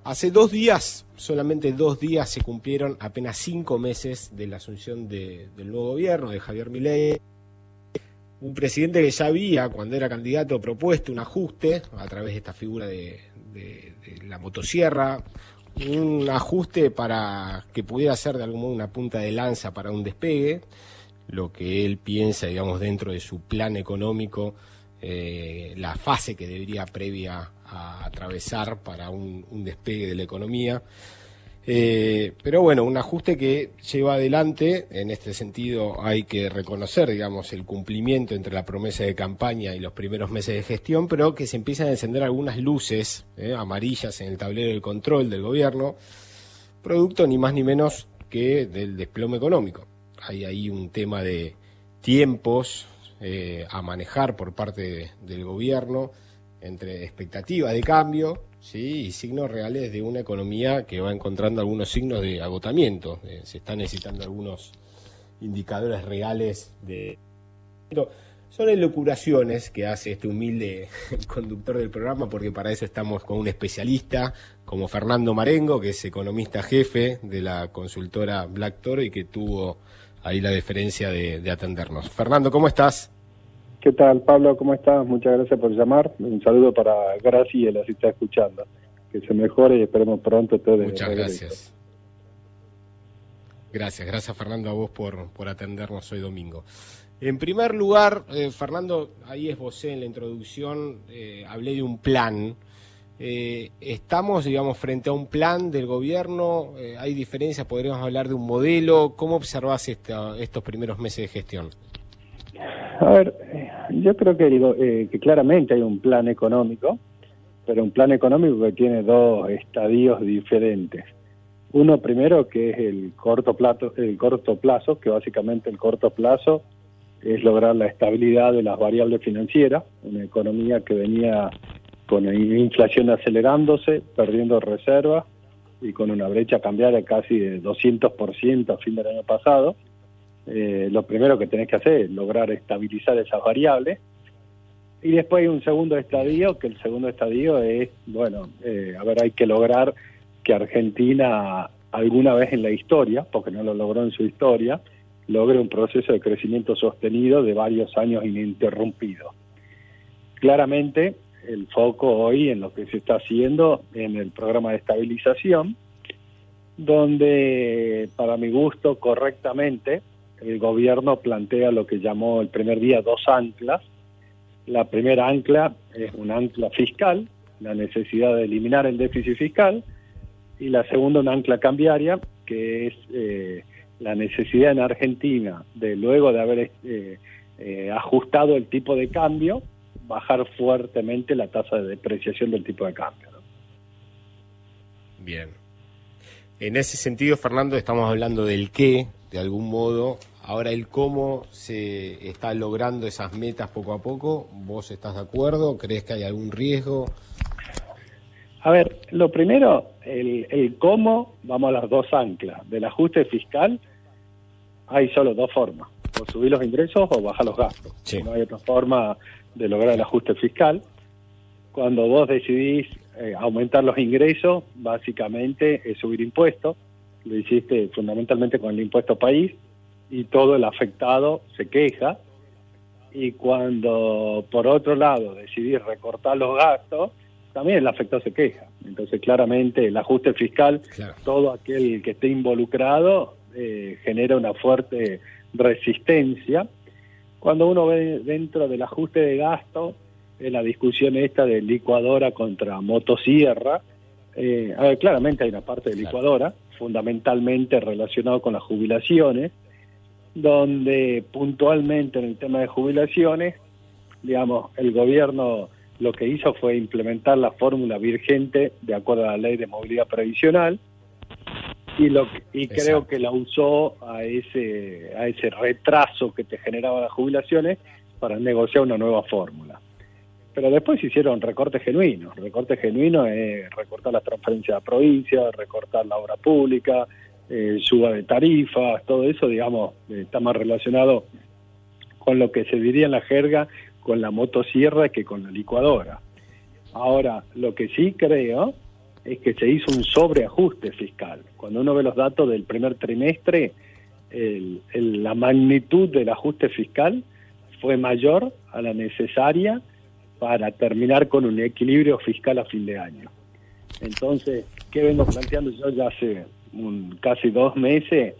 Hace 2 días, solamente 2 días, se cumplieron apenas 5 meses de la asunción del nuevo gobierno, de Javier Milei. Un presidente que ya había, cuando era candidato, propuesto un ajuste a través de esta figura de la motosierra, un ajuste para que pudiera ser de algún modo una punta de lanza para un despegue, lo que él piensa, digamos, dentro de su plan económico, la fase que debería previa a atravesar para un despegue de la economía. Pero bueno, un ajuste que lleva adelante. En este sentido hay que reconocer, digamos, el cumplimiento entre la promesa de campaña y los primeros meses de gestión, pero que se empiezan a encender algunas luces amarillas en el tablero del control del gobierno, producto ni más ni menos que del desplome económico. Hay ahí un tema de tiempos a manejar por parte del gobierno, entre expectativas de cambio, ¿sí?, y signos reales de una economía que va encontrando algunos signos de agotamiento. Se están necesitando algunos indicadores reales de... Son elucubraciones que hace este humilde conductor del programa, porque para eso estamos con un especialista como Fernando Marengo, que es economista jefe de la consultora Black Toro y que tuvo ahí la deferencia de atendernos. Fernando, ¿cómo estás? ¿Qué tal, Pablo? ¿Cómo estás? Muchas gracias por llamar. Un saludo para Graciela, si está escuchando. Que se mejore y esperemos pronto todo. Muchas gracias. Gracias Fernando a vos por atendernos hoy domingo. En primer lugar, Fernando, ahí esbocé en la introducción, hablé de un plan. Estamos, digamos, frente a un plan del gobierno, hay diferencias, podríamos hablar de un modelo. ¿Cómo observás estos primeros meses de gestión? A ver, yo creo que claramente hay un plan económico, pero un plan económico que tiene dos estadios diferentes. Uno primero que es el corto plazo, que básicamente el corto plazo es lograr la estabilidad de las variables financieras, una economía que venía con la inflación acelerándose, perdiendo reservas y con una brecha cambiaria casi de 200% a fin del año pasado. Lo primero que tenés que hacer es lograr estabilizar esas variables. Y después hay un segundo estadio, que el segundo estadio es, hay que lograr que Argentina alguna vez en la historia, porque no lo logró en su historia, logre un proceso de crecimiento sostenido de varios años ininterrumpido. Claramente, el foco hoy en lo que se está haciendo en el programa de estabilización, donde, para mi gusto, correctamente, el gobierno plantea lo que llamó el primer día 2 anclas. La primera ancla es un ancla fiscal, la necesidad de eliminar el déficit fiscal, y la segunda un ancla cambiaria, que es la necesidad en Argentina de, luego de haber ajustado el tipo de cambio, bajar fuertemente la tasa de depreciación del tipo de cambio, ¿no? Bien. En ese sentido, Fernando, estamos hablando del qué, de algún modo. Ahora el cómo se está logrando esas metas poco a poco. ¿Vos estás de acuerdo? ¿Crees que hay algún riesgo? A ver, lo primero, el cómo, vamos a las 2 anclas. Del ajuste fiscal hay solo 2 formas: o subir los ingresos o bajar los gastos. Sí. No hay otra forma de lograr el ajuste fiscal. Cuando vos decidís aumentar los ingresos, básicamente es subir impuestos. Lo hiciste fundamentalmente con el impuesto país y todo el afectado se queja. Y cuando, por otro lado, decidís recortar los gastos, también el afectado se queja. Entonces, claramente, el ajuste fiscal, claro, todo aquel que esté involucrado genera una fuerte resistencia. Cuando uno ve dentro del ajuste de gasto, en la discusión esta de licuadora contra motosierra, claramente hay una parte de licuadora, fundamentalmente relacionado con las jubilaciones, donde puntualmente en el tema de jubilaciones, digamos, el gobierno lo que hizo fue implementar la fórmula vigente de acuerdo a la ley de movilidad previsional, y creo que la usó a ese retraso que te generaba las jubilaciones para negociar una nueva fórmula. Pero después se hicieron recortes genuinos. Recortes genuinos es recortar las transferencias a provincias, recortar la obra pública, suba de tarifas, todo eso, digamos, está más relacionado con lo que se diría en la jerga con la motosierra que con la licuadora. Ahora, lo que sí creo es que se hizo un sobreajuste fiscal. Cuando uno ve los datos del primer trimestre, la magnitud del ajuste fiscal fue mayor a la necesaria para terminar con un equilibrio fiscal a fin de año. Entonces, ¿qué vengo planteando yo ya hace casi 2 meses?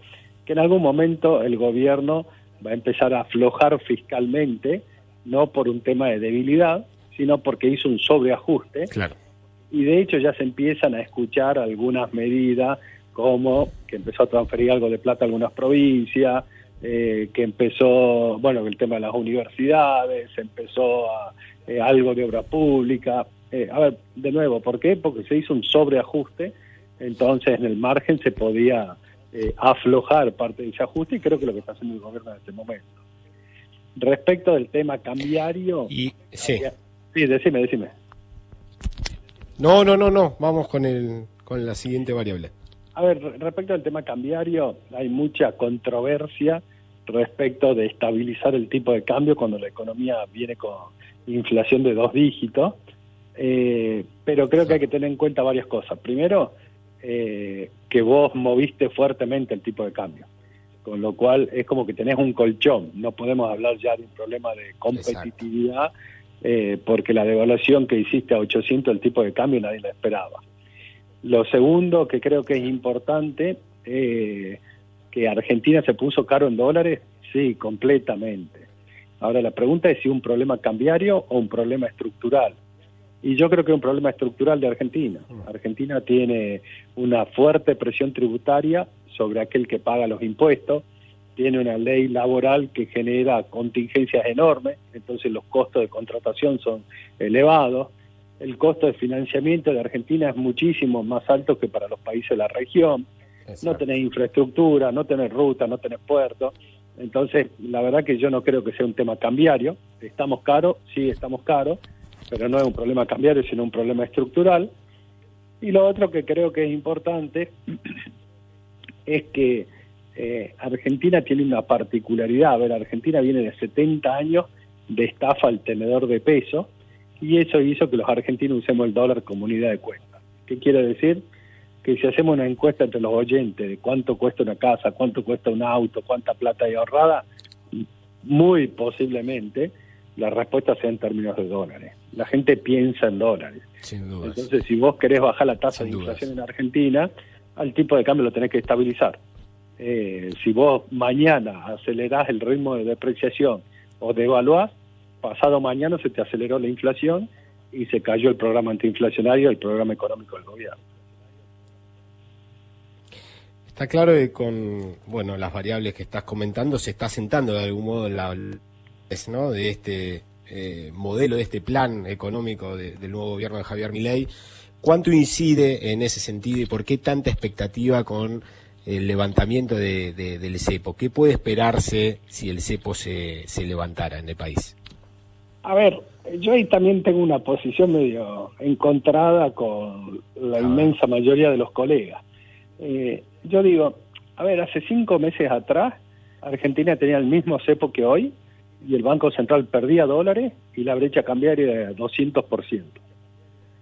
Que en algún momento el gobierno va a empezar a aflojar fiscalmente, no por un tema de debilidad, sino porque hizo un sobreajuste. Claro. Y de hecho ya se empiezan a escuchar algunas medidas, como que empezó a transferir algo de plata a algunas provincias, que empezó, bueno, el tema de las universidades, empezó algo de obra pública. A ver, de nuevo, ¿por qué? Porque se hizo un sobreajuste, entonces en el margen se podía aflojar parte de ese ajuste, y creo que es lo que está haciendo el gobierno en este momento. Respecto del tema cambiario... Sí, decime. No, vamos con la siguiente variable. A ver, respecto al tema cambiario, hay mucha controversia respecto de estabilizar el tipo de cambio cuando la economía viene con inflación de 2 dígitos, pero creo que hay que tener en cuenta varias cosas. Primero, que vos moviste fuertemente el tipo de cambio, con lo cual es como que tenés un colchón. No podemos hablar ya de un problema de competitividad, porque la devaluación que hiciste a 800 el tipo de cambio nadie la esperaba. Lo segundo que creo que es importante, que Argentina se puso caro en dólares, sí, completamente. Ahora la pregunta es si un problema cambiario o un problema estructural. Y yo creo que es un problema estructural de Argentina. Argentina tiene una fuerte presión tributaria sobre aquel que paga los impuestos, tiene una ley laboral que genera contingencias enormes, entonces los costos de contratación son elevados. El costo de financiamiento de Argentina es muchísimo más alto que para los países de la región. Exacto. No tenés infraestructura, no tenés ruta, no tenés puertos. Entonces, la verdad que yo no creo que sea un tema cambiario. Estamos caros, sí estamos caros, pero no es un problema cambiario, sino un problema estructural. Y lo otro que creo que es importante es que Argentina tiene una particularidad. A ver, Argentina viene de 70 años de estafa al tenedor de peso, y eso hizo que los argentinos usemos el dólar como unidad de cuenta. ¿Qué quiere decir? Que si hacemos una encuesta entre los oyentes de cuánto cuesta una casa, cuánto cuesta un auto, cuánta plata hay ahorrada, muy posiblemente la respuesta sea en términos de dólares. La gente piensa en dólares. Sin dudas. Entonces, si vos querés bajar la tasa de inflación en Argentina, al tipo de cambio lo tenés que estabilizar. Si vos mañana acelerás el ritmo de depreciación o devaluás, pasado mañana se te aceleró la inflación y se cayó el programa antiinflacionario, el programa económico del gobierno. Está claro que con las variables que estás comentando se está sentando de algún modo ¿no? de este modelo, de este plan económico del nuevo gobierno de Javier Milei. ¿Cuánto incide en ese sentido y por qué tanta expectativa con el levantamiento del cepo? ¿Qué puede esperarse si el cepo se levantara en el país? A ver, yo ahí también tengo una posición medio encontrada con la inmensa mayoría de los colegas. Yo digo, a ver, hace 5 meses atrás Argentina tenía el mismo cepo que hoy y el Banco Central perdía dólares y la brecha cambiaria de 200%.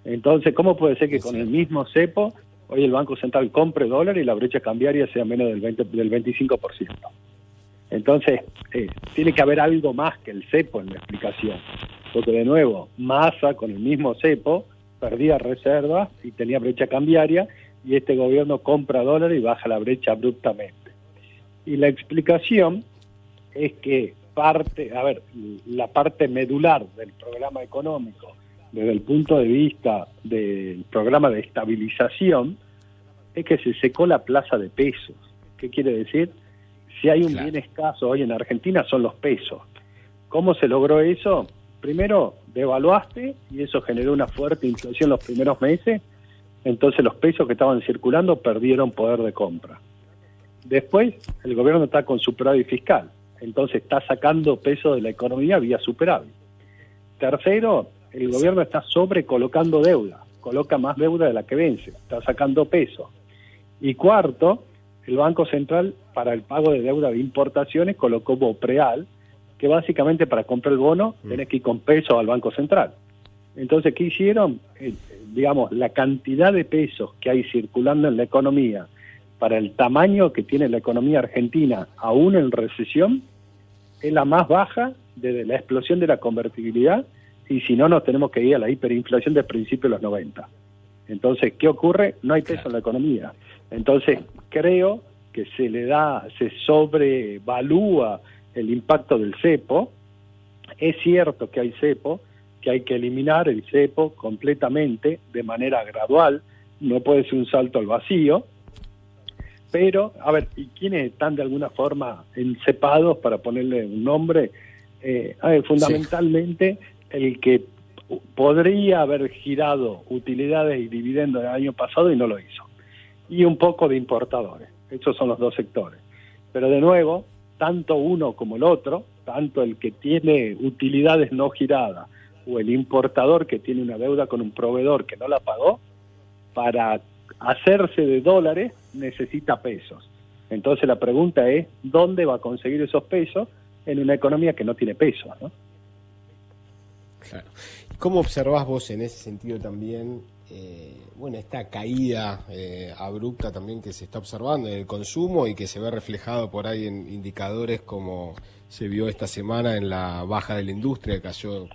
Entonces, ¿cómo puede ser que con el mismo cepo hoy el Banco Central compre dólares y la brecha cambiaria sea menos del 25%? Entonces, tiene que haber algo más que el cepo en la explicación. Porque, de nuevo, Massa con el mismo cepo perdía reservas y tenía brecha cambiaria, y este gobierno compra dólares y baja la brecha abruptamente. Y la explicación es que la parte medular del programa económico, desde el punto de vista del programa de estabilización, es que se secó la plaza de pesos. ¿Qué quiere decir? Si hay un bien escaso hoy en Argentina son los pesos. ¿Cómo se logró eso? Primero, devaluaste y eso generó una fuerte inflación los primeros meses, entonces los pesos que estaban circulando perdieron poder de compra. Después, el gobierno está con superávit fiscal, entonces está sacando pesos de la economía vía superávit. Tercero, el gobierno está sobrecolocando deuda, coloca más deuda de la que vence, está sacando pesos. Y cuarto, el Banco Central para el pago de deuda de importaciones colocó BOPREAL, que básicamente para comprar el bono tenés que ir con pesos al Banco Central. Entonces, ¿qué hicieron? Digamos, la cantidad de pesos que hay circulando en la economía para el tamaño que tiene la economía argentina, aún en recesión, es la más baja desde la explosión de la convertibilidad, y si no, nos tenemos que ir a la hiperinflación de principios de los 90. Entonces, ¿qué ocurre? No hay peso en la economía. Entonces, creo que se sobrevalúa el impacto del cepo. Es cierto que hay cepo, que hay que eliminar el cepo completamente, de manera gradual, no puede ser un salto al vacío, pero, a ver, ¿y quiénes están de alguna forma encepados, para ponerle un nombre? Fundamentalmente el que podría haber girado utilidades y dividendos el año pasado y no lo hizo. Y un poco de importadores. Esos son los dos sectores. Pero de nuevo, tanto uno como el otro, tanto el que tiene utilidades no giradas o el importador que tiene una deuda con un proveedor que no la pagó, para hacerse de dólares necesita pesos. Entonces la pregunta es, ¿dónde va a conseguir esos pesos en una economía que no tiene pesos, ¿no? Claro. ¿Cómo observás vos en ese sentido también, esta caída abrupta también que se está observando en el consumo y que se ve reflejado por ahí en indicadores como se vio esta semana en la baja de la industria, que cayó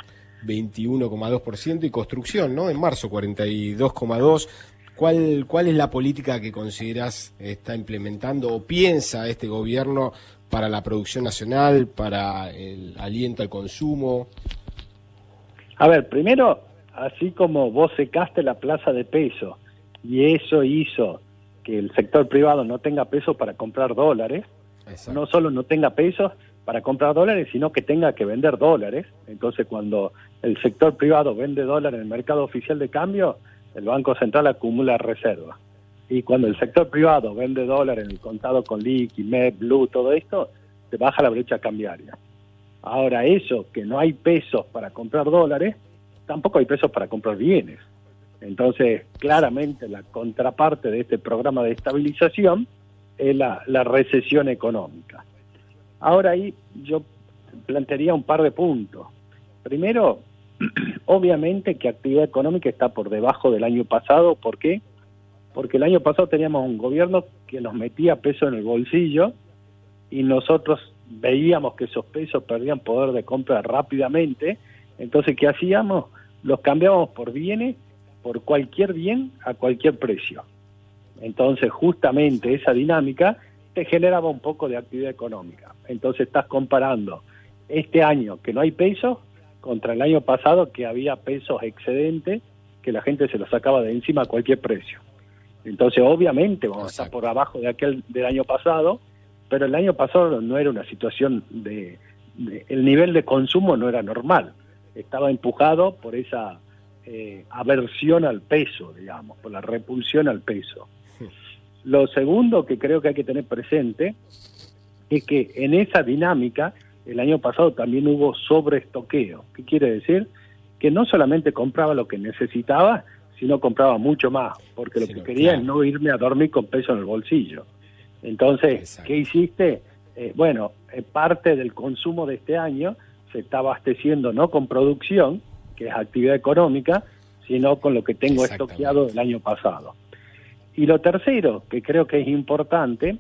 21,2%, y construcción, ¿no? En marzo 42,2%. ¿Cuál es la política que considerás está implementando o piensa este gobierno para la producción nacional, para el aliento al consumo? A ver, primero, así como vos secaste la plaza de pesos y eso hizo que el sector privado no tenga pesos para comprar dólares, exacto, no solo no tenga pesos para comprar dólares, sino que tenga que vender dólares. Entonces, cuando el sector privado vende dólares en el mercado oficial de cambio, el Banco Central acumula reservas. Y cuando el sector privado vende dólares en el contado con liqui, MEP, Blue, todo esto, se baja la brecha cambiaria. Ahora, eso, que no hay pesos para comprar dólares, tampoco hay pesos para comprar bienes. Entonces, claramente la contraparte de este programa de estabilización es la recesión económica. Ahora ahí yo plantearía un par de puntos. Primero, obviamente que actividad económica está por debajo del año pasado. ¿Por qué? Porque el año pasado teníamos un gobierno que nos metía peso en el bolsillo y nosotros veíamos que esos pesos perdían poder de compra rápidamente. Entonces, ¿qué hacíamos? Los cambiábamos por bienes, por cualquier bien a cualquier precio. Entonces, justamente esa dinámica te generaba un poco de actividad económica. Entonces, estás comparando este año que no hay pesos contra el año pasado que había pesos excedentes que la gente se los sacaba de encima a cualquier precio. Entonces, obviamente vamos a estar por abajo del año pasado, pero el año pasado no era una situación el nivel de consumo no era normal. Estaba empujado por esa aversión al peso, digamos, por la repulsión al peso. Lo segundo que creo que hay que tener presente es que en esa dinámica el año pasado también hubo sobreestoqueo. ¿Qué quiere decir? Que no solamente compraba lo que necesitaba, sino compraba mucho más, porque lo que quería es no irme a dormir con peso en el bolsillo. Entonces, exacto, ¿qué hiciste? Parte del consumo de este año se está abasteciendo no con producción, que es actividad económica, sino con lo que tengo estoqueado del año pasado. Y lo tercero, que creo que es importante,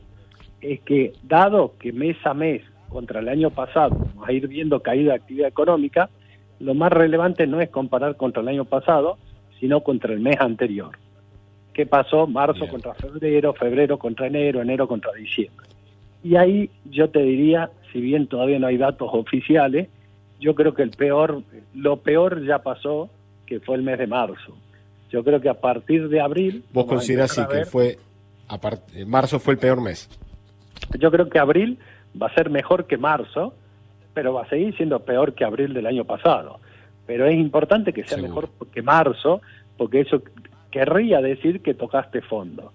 es que dado que mes a mes contra el año pasado vamos a ir viendo caída de actividad económica, lo más relevante no es comparar contra el año pasado, sino contra el mes anterior. ¿Qué pasó? Marzo contra febrero, febrero contra enero, enero contra diciembre. Y ahí yo te diría, si bien todavía no hay datos oficiales, yo creo que lo peor ya pasó, que fue el mes de marzo. Yo creo que a partir de abril... ¿Vos considerás que marzo fue el peor mes? Yo creo que abril va a ser mejor que marzo, pero va a seguir siendo peor que abril del año pasado. Pero es importante que sea mejor que marzo, porque eso querría decir que tocaste fondo.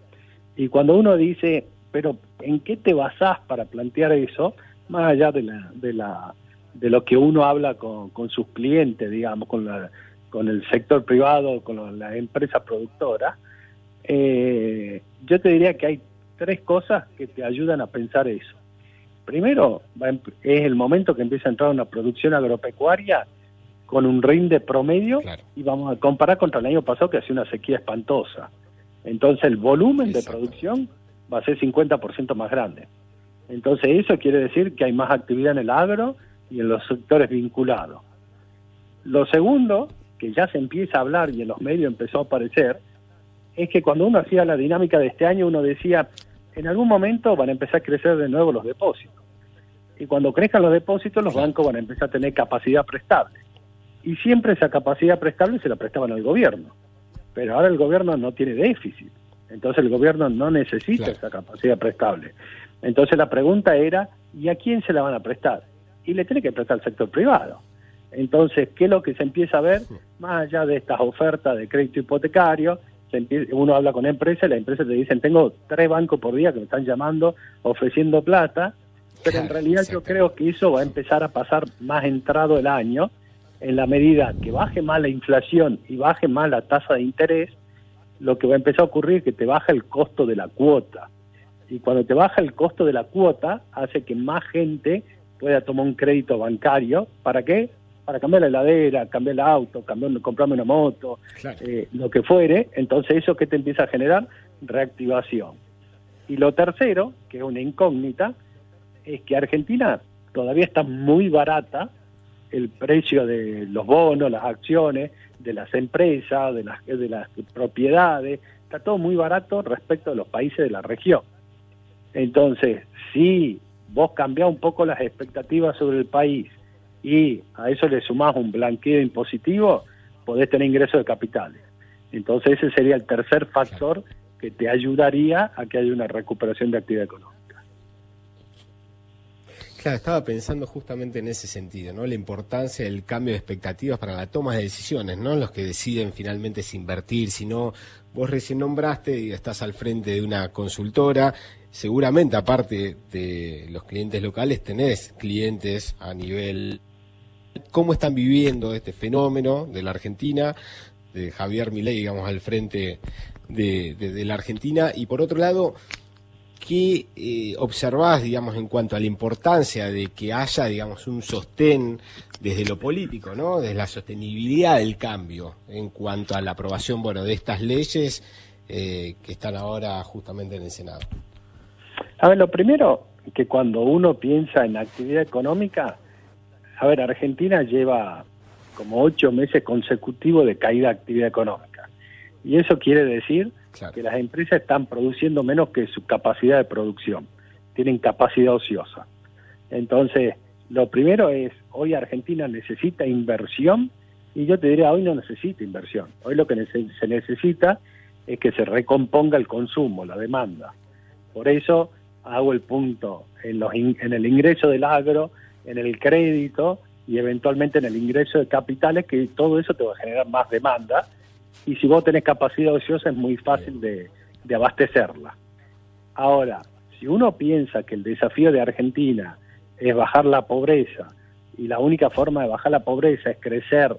Y cuando uno dice, pero ¿en qué te basás para plantear eso? Más allá de lo que uno habla con sus clientes, digamos, con el sector privado, con la empresa productora, yo te diría que hay tres cosas que te ayudan a pensar eso. Primero, es el momento que empieza a entrar una producción agropecuaria con un rinde promedio, claro, y vamos a comparar contra el año pasado que hacía una sequía espantosa. Entonces el volumen de producción va a ser 50% más grande. Entonces eso quiere decir que hay más actividad en el agro y en los sectores vinculados. Lo segundo, que ya se empieza a hablar y en los medios empezó a aparecer, es que cuando uno hacía la dinámica de este año, uno decía, en algún momento van a empezar a crecer de nuevo los depósitos. Y cuando crezcan los depósitos, los bancos van a empezar a tener capacidad prestable. Y siempre esa capacidad prestable se la prestaban al gobierno. Pero ahora el gobierno no tiene déficit. Entonces el gobierno no necesita esa capacidad prestable. Entonces la pregunta era, ¿y a quién se la van a prestar? Y le tiene que prestar al sector privado. Entonces, ¿qué es lo que se empieza a ver? Más allá de estas ofertas de crédito hipotecario, uno habla con empresas y las empresas te dicen, tengo 3 bancos por día que me están llamando, ofreciendo plata, pero en realidad yo creo que eso va a empezar a pasar más entrado el año, en la medida que baje más la inflación y baje más la tasa de interés, lo que va a empezar a ocurrir es que te baja el costo de la cuota. Y cuando te baja el costo de la cuota, hace que más gente pueda tomar un crédito bancario. ¿Para qué? Para cambiar la heladera, cambiar el auto, comprarme una moto, lo que fuere. Entonces eso que te empieza a generar reactivación. Y lo tercero, que es una incógnita, es que Argentina todavía está muy barata el precio de los bonos, las acciones, de las empresas, de las propiedades, está todo muy barato respecto a los países de la región. Entonces, si vos cambiás un poco las expectativas sobre el país y a eso le sumás un blanqueo impositivo, podés tener ingresos de capitales. Entonces ese sería el tercer factor que te ayudaría a que haya una recuperación de actividad económica. Claro, estaba pensando justamente en ese sentido, ¿no? La importancia del cambio de expectativas para la toma de decisiones, ¿no? Los que deciden finalmente si invertir, si no. Vos recién nombraste y estás al frente de una consultora. Seguramente, aparte de los clientes locales, tenés clientes a nivel... ¿Cómo están viviendo este fenómeno de la Argentina, de Javier Milei, digamos, al frente de la Argentina? Y por otro lado, ¿qué observás, digamos, en cuanto a la importancia de que haya, digamos, un sostén desde lo político, ¿no? Desde la sostenibilidad del cambio en cuanto a la aprobación, bueno, de estas leyes que están ahora justamente en el Senado? A ver, lo primero, que cuando uno piensa en actividad económica, a ver, Argentina lleva como 8 meses consecutivos de caída de actividad económica. Y eso quiere decir que las empresas están produciendo menos que su capacidad de producción. Tienen capacidad ociosa. Entonces, lo primero es, hoy Argentina necesita inversión, y yo te diría, hoy no necesita inversión. Hoy lo que se necesita es que se recomponga el consumo, la demanda. Por eso hago el punto en el ingreso del agro, en el crédito y eventualmente en el ingreso de capitales, que todo eso te va a generar más demanda, y si vos tenés capacidad ociosa es muy fácil de abastecerla. Ahora, si uno piensa que el desafío de Argentina es bajar la pobreza, y la única forma de bajar la pobreza es crecer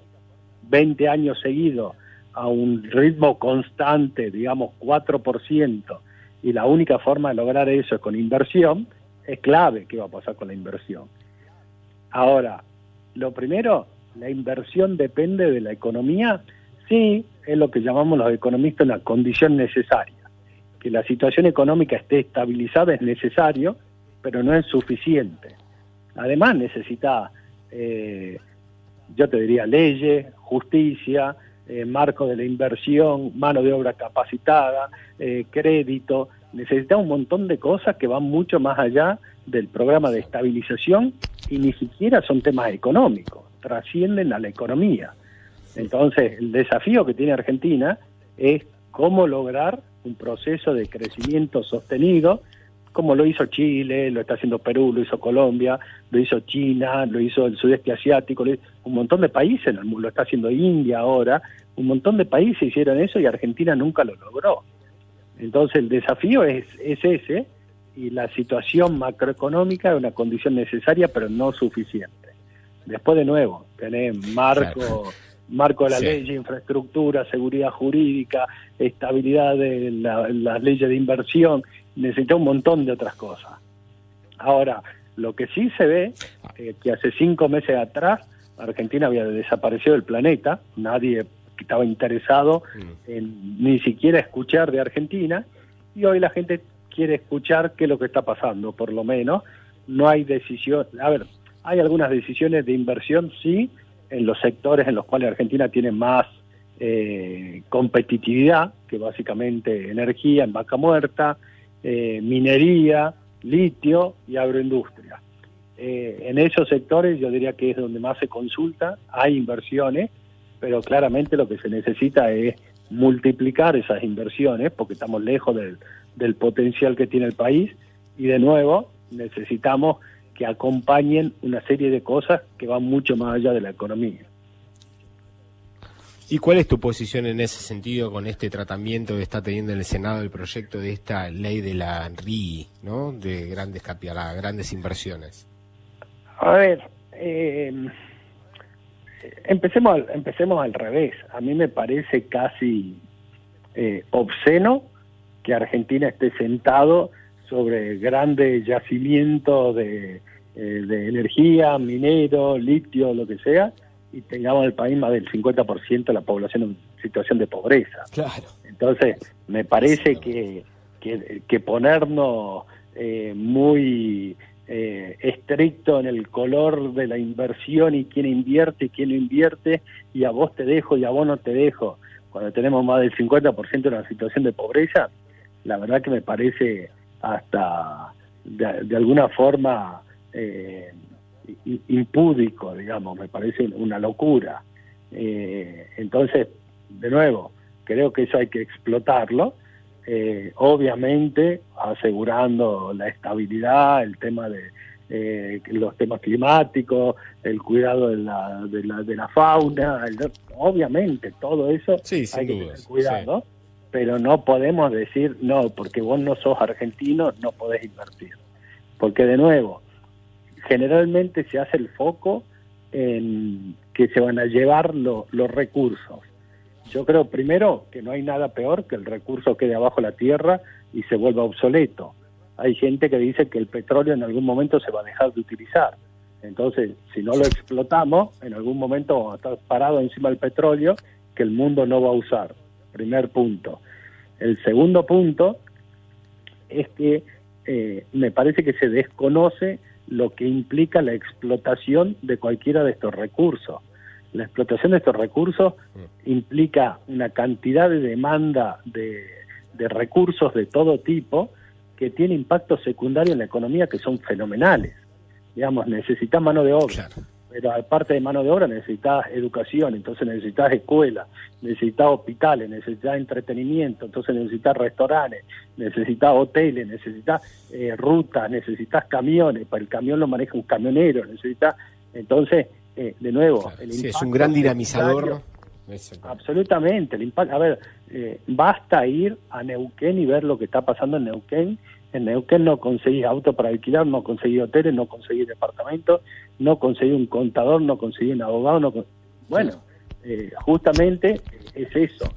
20 años seguidos a un ritmo constante, digamos 4%, y la única forma de lograr eso es con inversión, es clave qué va a pasar con la inversión. Ahora, lo primero, la inversión depende de la economía. Sí, es lo que llamamos los economistas una condición necesaria. Que la situación económica esté estabilizada es necesario, pero no es suficiente. Además necesita, yo te diría, leyes, justicia, marco de la inversión, mano de obra capacitada, crédito. Necesita un montón de cosas que van mucho más allá del programa de estabilización y ni siquiera son temas económicos, trascienden a la economía. Entonces, el desafío que tiene Argentina es cómo lograr un proceso de crecimiento sostenido, como lo hizo Chile, lo está haciendo Perú, lo hizo Colombia, lo hizo China, lo hizo el sudeste asiático, un montón de países en el mundo, lo está haciendo India ahora, un montón de países hicieron eso y Argentina nunca lo logró. Entonces, el desafío es ese, y la situación macroeconómica es una condición necesaria, pero no suficiente. Después, de nuevo, tenés marco de la ley, infraestructura, seguridad jurídica, estabilidad de las leyes de inversión, necesita un montón de otras cosas. Ahora, lo que sí se ve, que hace 5 meses atrás Argentina había desaparecido del planeta, nadie estaba interesado en ni siquiera escuchar de Argentina, y hoy la gente quiere escuchar qué es lo que está pasando, por lo menos. No hay decisión, a ver, hay algunas decisiones de inversión, sí, en los sectores en los cuales Argentina tiene más competitividad, que básicamente energía en vaca muerta, minería, litio y agroindustria. En esos sectores yo diría que es donde más se consulta, hay inversiones, pero claramente lo que se necesita es multiplicar esas inversiones, porque estamos lejos del potencial que tiene el país, y de nuevo necesitamos que acompañen una serie de cosas que van mucho más allá de la economía. ¿Y cuál es tu posición en ese sentido con este tratamiento que está teniendo en el Senado el proyecto de esta ley de la RIGI, ¿no? De grandes capitales, grandes inversiones? A ver, empecemos al revés. A mí me parece casi obsceno que Argentina esté sentado sobre grandes yacimientos de energía, minero, litio, lo que sea, y tengamos en el país más del 50% de la población en situación de pobreza. Claro. Entonces, me parece que ponernos muy estricto en el color de la inversión y quién invierte y quién no invierte, y a vos te dejo y a vos no te dejo, cuando tenemos más del 50% de una situación de pobreza, la verdad que me parece hasta de alguna forma impúdico, digamos, me parece una locura. Entonces, de nuevo, creo que eso hay que explotarlo, obviamente asegurando la estabilidad, el tema de los temas climáticos, el cuidado de la fauna, obviamente todo eso sí, hay que dudas, tener cuidado, sí. Pero no podemos decir, no, porque vos no sos argentino, no podés invertir. Porque de nuevo, generalmente se hace el foco en que se van a llevar los recursos. Yo creo primero que no hay nada peor que el recurso quede abajo de la tierra y se vuelva obsoleto. Hay gente que dice que el petróleo en algún momento se va a dejar de utilizar. Entonces, si no lo explotamos, en algún momento vamos a estar parados encima del petróleo que el mundo no va a usar. Primer punto. El segundo punto es que me parece que se desconoce lo que implica la explotación de cualquiera de estos recursos. La explotación de estos recursos implica una cantidad de demanda de recursos de todo tipo que tiene impactos secundarios en la economía que son fenomenales. Digamos, necesitas mano de obra, claro, pero aparte de mano de obra necesitas educación, entonces necesitas escuelas, necesitas hospitales, necesitas entretenimiento, entonces necesitas restaurantes, necesitas hoteles, necesitas rutas, necesitas camiones, para el camión lo maneja un camionero, necesitas, entonces, de nuevo, claro, el impacto, sí, es un gran dinamizador. Absolutamente, el impacto, a ver, basta ir a Neuquén y ver lo que está pasando en Neuquén. En Neuquén no conseguí auto para alquilar, no conseguí hoteles, no conseguí departamentos, no conseguí un contador, no conseguí un abogado, bueno, justamente es eso.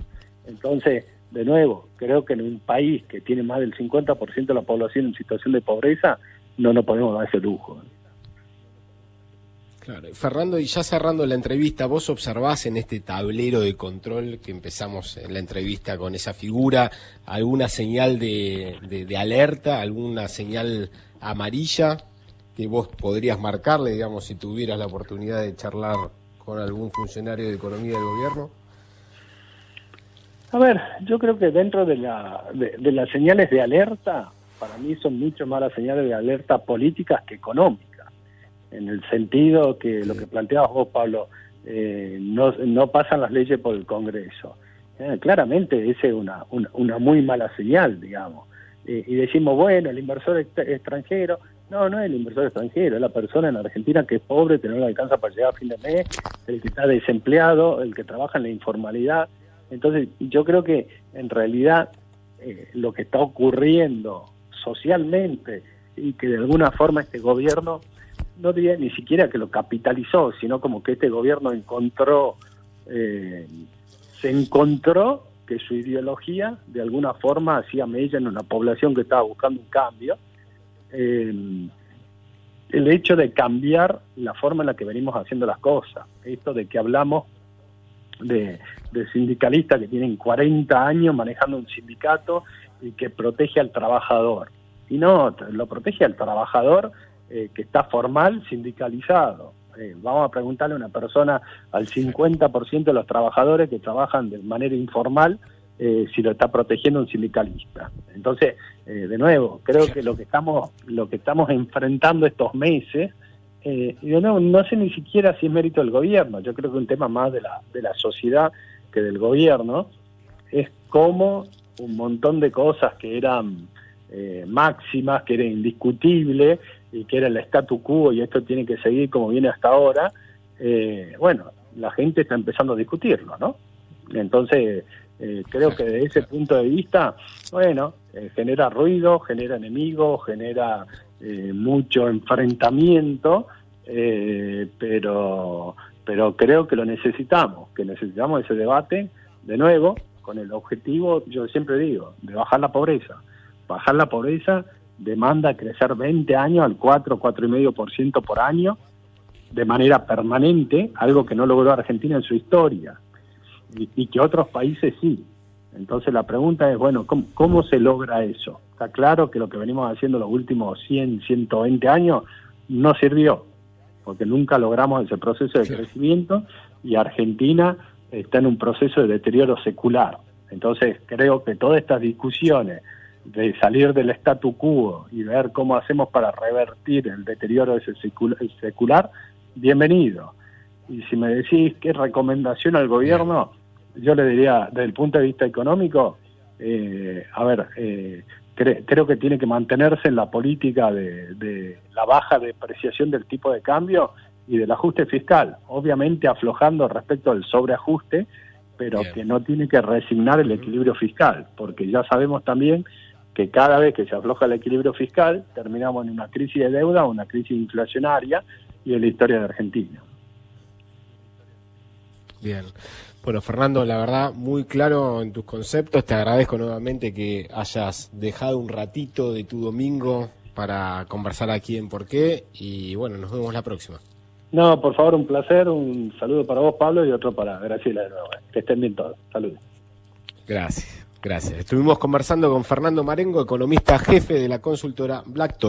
Entonces, de nuevo, creo que en un país que tiene más del 50% de la población en situación de pobreza, no nos podemos dar ese lujo. Claro. Fernando, y ya cerrando la entrevista, vos observás en este tablero de control que empezamos en la entrevista con esa figura, alguna señal de alerta, alguna señal amarilla que vos podrías marcarle, digamos, si tuvieras la oportunidad de charlar con algún funcionario de economía del gobierno? A ver, yo creo que dentro de las señales de alerta, para mí son mucho más las señales de alerta políticas que económicas. En el sentido que lo que planteabas vos, Pablo, no pasan las leyes por el Congreso. Claramente esa es una muy mala señal, digamos. Y decimos, bueno, el inversor extranjero. No es el inversor extranjero, es la persona en Argentina que es pobre, que no le alcanza para llegar a fin de mes, el que está desempleado, el que trabaja en la informalidad. Entonces, yo creo que en realidad lo que está ocurriendo socialmente y que de alguna forma este gobierno, no diría ni siquiera que lo capitalizó, sino como que este gobierno se encontró que su ideología de alguna forma hacía mella en una población que estaba buscando un cambio, el hecho de cambiar la forma en la que venimos haciendo las cosas. Esto de que hablamos de sindicalistas que tienen 40 años manejando un sindicato y que protege al trabajador. Y no, lo protege al trabajador que está formal, sindicalizado. Vamos a preguntarle a una persona, al 50% de los trabajadores que trabajan de manera informal, si lo está protegiendo un sindicalista. Entonces, de nuevo, creo que lo que estamos enfrentando estos meses, y de nuevo, no sé ni siquiera si es mérito del gobierno, yo creo que un tema más de la sociedad que del gobierno, es cómo un montón de cosas que eran máximas, que era indiscutible, y que era el statu quo, y esto tiene que seguir como viene hasta ahora, bueno, la gente está empezando a discutirlo, ¿no? Entonces, creo que desde ese punto de vista, bueno, genera ruido, genera enemigos, genera mucho enfrentamiento, pero creo que lo necesitamos, ese debate, de nuevo, con el objetivo, yo siempre digo, de bajar la pobreza. Bajar la pobreza demanda crecer 20 años al 4,5% por año, de manera permanente, algo que no logró Argentina en su historia, y que otros países sí. Entonces la pregunta es, bueno, ¿cómo se logra eso? Está claro que lo que venimos haciendo los últimos 100, 120 años no sirvió, porque nunca logramos ese proceso de crecimiento, y Argentina está en un proceso de deterioro secular. Entonces creo que todas estas discusiones de salir del statu quo y ver cómo hacemos para revertir el deterioro de ese secular, bienvenido. Y si me decís qué recomendación al gobierno, yo le diría, desde el punto de vista económico, creo que tiene que mantenerse en la política de la baja depreciación del tipo de cambio y del ajuste fiscal, obviamente aflojando respecto al sobreajuste, pero que no tiene que resignar el equilibrio fiscal, porque ya sabemos también que cada vez que se afloja el equilibrio fiscal, terminamos en una crisis de deuda, una crisis inflacionaria, y en la historia de Argentina. Bien. Bueno, Fernando, la verdad, muy claro en tus conceptos. Te agradezco nuevamente que hayas dejado un ratito de tu domingo para conversar aquí en Por qué, y bueno, nos vemos la próxima. No, por favor, un placer, un saludo para vos, Pablo, y otro para Graciela de nuevo. Que estén bien todos. Saludos. Gracias. Estuvimos conversando con Fernando Marengo, economista jefe de la consultora Blackstone.